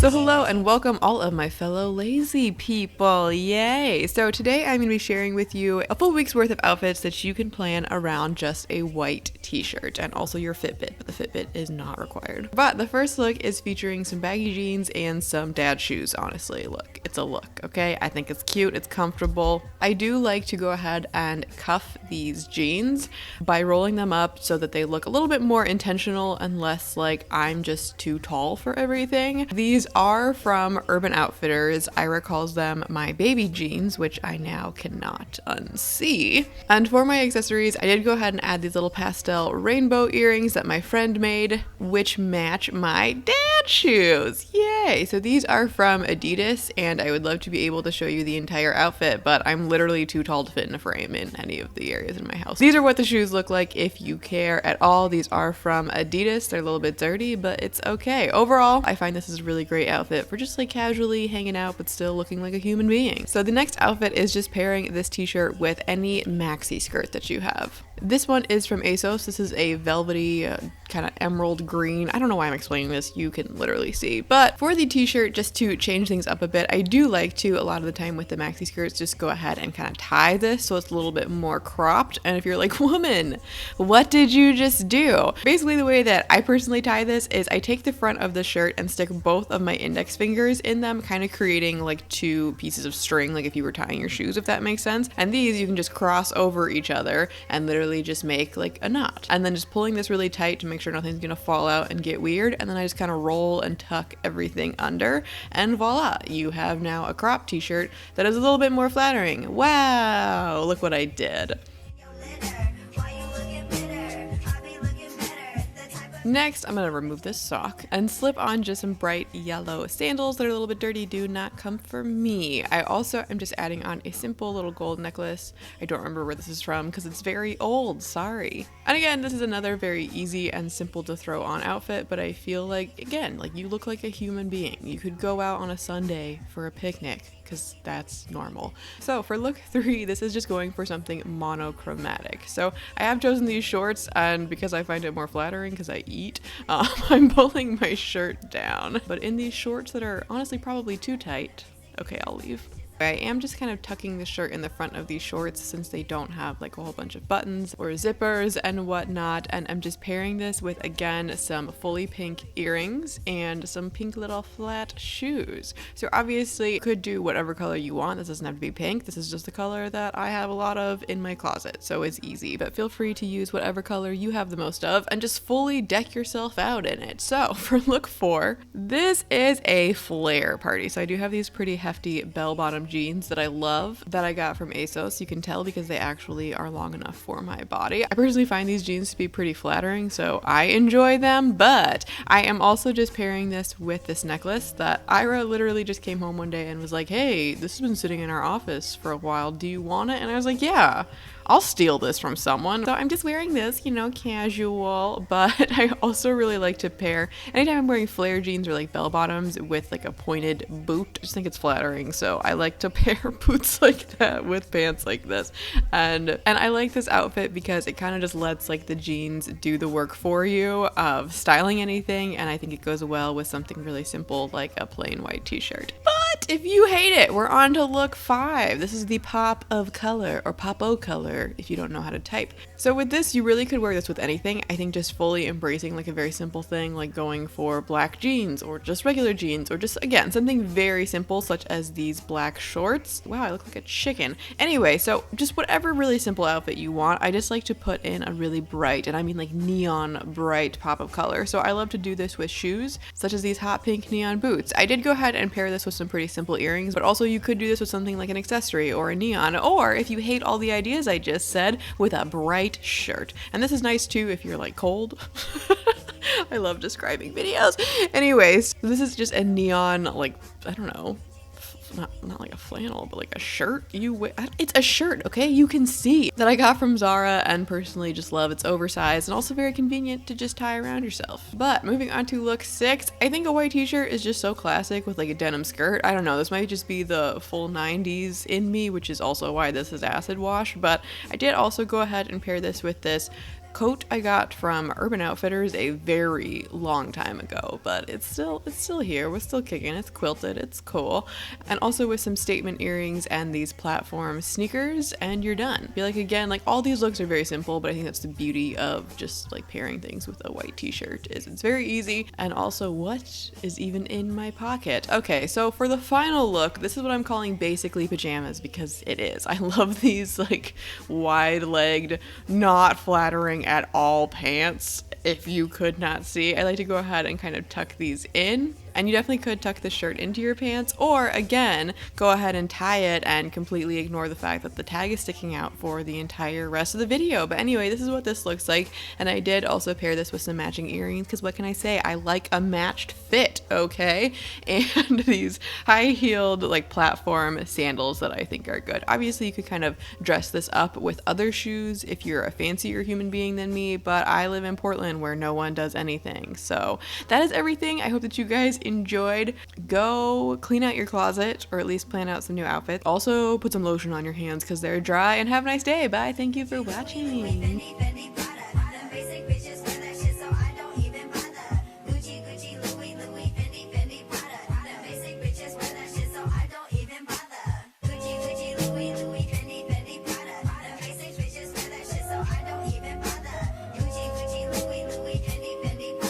So hello and welcome all of my fellow lazy people, yay! So today I'm going to be sharing with you a full week's worth of outfits that you can plan around just a white t-shirt and also your Fitbit, but the Fitbit is not required. But the first look is featuring some baggy jeans and some dad shoes, honestly. Look, it's a look, okay? I think it's cute, it's comfortable. I do like to go ahead and cuff these jeans by rolling them up so that they look a little bit more intentional and less like I'm just too tall for everything. These are from Urban Outfitters. Ira calls them my baby jeans, which I now cannot unsee. And for my accessories, I did go ahead and add these little pastel rainbow earrings that my friend made, which match my dad shoes. Yay! So these are from Adidas, and I would love to be able to show you the entire outfit, but I'm literally too tall to fit in a frame in any of the areas in my house. These are what the shoes look like if you care at all. These are from Adidas. They're a little bit dirty, but it's okay. Overall, I find this is a really great outfit for just like casually hanging out but still looking like a human being. So the next outfit is just pairing this t-shirt with any maxi skirt that you have. This one is from ASOS. This is a velvety kind of emerald green. I don't know why I'm explaining this. You can literally see. But for the t-shirt, just to change things up a bit, I do like to, a lot of the time with the maxi skirts, just go ahead and kind of tie this so it's a little bit more cropped. And if you're like, woman, what did you just do? Basically, the way that I personally tie this is I take the front of the shirt and stick both of my index fingers in them, kind of creating like two pieces of string, like if you were tying your shoes, if that makes sense. And these you can just cross over each other and literally just make like a knot, and then just pulling this really tight to make sure nothing's gonna fall out and get weird, and then I just kind of roll and tuck everything under, and voila, you have now a crop t-shirt that is a little bit more flattering. Wow, look what I did. Next, I'm going to remove this sock and slip on just some bright yellow sandals that are a little bit dirty. Do not come for me. I also am just adding on a simple little gold necklace. I don't remember where this is from because it's very old, sorry. And again, this is another very easy and simple to throw on outfit, but I feel like, again, like you look like a human being. You could go out on a Sunday for a picnic, because that's normal. So for look 3, this is just going for something monochromatic. So I have chosen these shorts, and because I find it more flattering because I eat, I'm pulling my shirt down. But in these shorts that are honestly probably too tight, okay, I'll leave. I am just kind of tucking the shirt in the front of these shorts since they don't have like a whole bunch of buttons or zippers and whatnot, and I'm just pairing this with, again, some fully pink earrings and some pink little flat shoes. So obviously you could do whatever color you want. This doesn't have to be pink. This is just the color that I have a lot of in my closet, so it's easy, but feel free to use whatever color you have the most of and just fully deck yourself out in it. So for look 4, this is a flare party. So I do have these pretty hefty bell-bottom jeans that I love that I got from ASOS. You can tell because they actually are long enough for my body. I personally find these jeans to be pretty flattering, so I enjoy them, but I am also just pairing this with this necklace that Ira literally just came home one day and was like, hey, this has been sitting in our office for a while. Do you want it? And I was like, yeah, I'll steal this from someone. So I'm just wearing this, you know, casual, but I also really like to pair, anytime I'm wearing flare jeans or like bell bottoms with like a pointed boot, I just think it's flattering. So I like to pair boots like that with pants like this. And I like this outfit because it kind of just lets like the jeans do the work for you of styling anything. And I think it goes well with something really simple like a plain white t-shirt. But if you hate it, we're on to look 5. This is the pop of color, or pop-o color if you don't know how to type. So with this, you really could wear this with anything. I think just fully embracing like a very simple thing, like going for black jeans or just regular jeans, or just, again, something very simple such as these black shorts. Wow, I look like a chicken. Anyway, so just whatever really simple outfit you want. I just like to put in a really bright, and I mean like neon bright pop of color. So I love to do this with shoes, such as these hot pink neon boots. I did go ahead and pair this with some pretty simple earrings, but also you could do this with something like an accessory or a neon, or if you hate all the ideas I just said, with a bright shirt. And this is nice too if you're like cold. I love describing videos. Anyways, this is just a neon, like, I don't know, not like a flannel, but like a shirt you wear. It's a shirt, okay? You can see that I got from Zara and personally just love. It's oversized and also very convenient to just tie around yourself. But moving on to look 6, I think a white t-shirt is just so classic with like a denim skirt. I don't know, this might just be the full 90s in me, which is also why this is acid wash, but I did also go ahead and pair this with this coat I got from Urban Outfitters a very long time ago, but it's still here. We're still kicking. It's quilted. It's cool. And also with some statement earrings and these platform sneakers, and you're done. I feel like, again, like all these looks are very simple, but I think that's the beauty of just like pairing things with a white t-shirt is it's very easy. And also, what is even in my pocket? Okay, so for the final look, this is what I'm calling basically pajamas, because it is. I love these like wide-legged, not flattering at all pants. If you could not see, I like to go ahead and kind of tuck these in. And you definitely could tuck the shirt into your pants, or again, go ahead and tie it and completely ignore the fact that the tag is sticking out for the entire rest of the video. But anyway, this is what this looks like. And I did also pair this with some matching earrings, because what can I say? I like a matched fit, okay? And these high-heeled like platform sandals that I think are good. Obviously, you could kind of dress this up with other shoes if you're a fancier human being than me, but I live in Portland where no one does anything. So that is everything. I hope that you guys enjoyed. Go clean out your closet, or at least plan out some new outfits. Also put some lotion on your hands because they're dry, and have a nice day. Bye. Thank you for watching.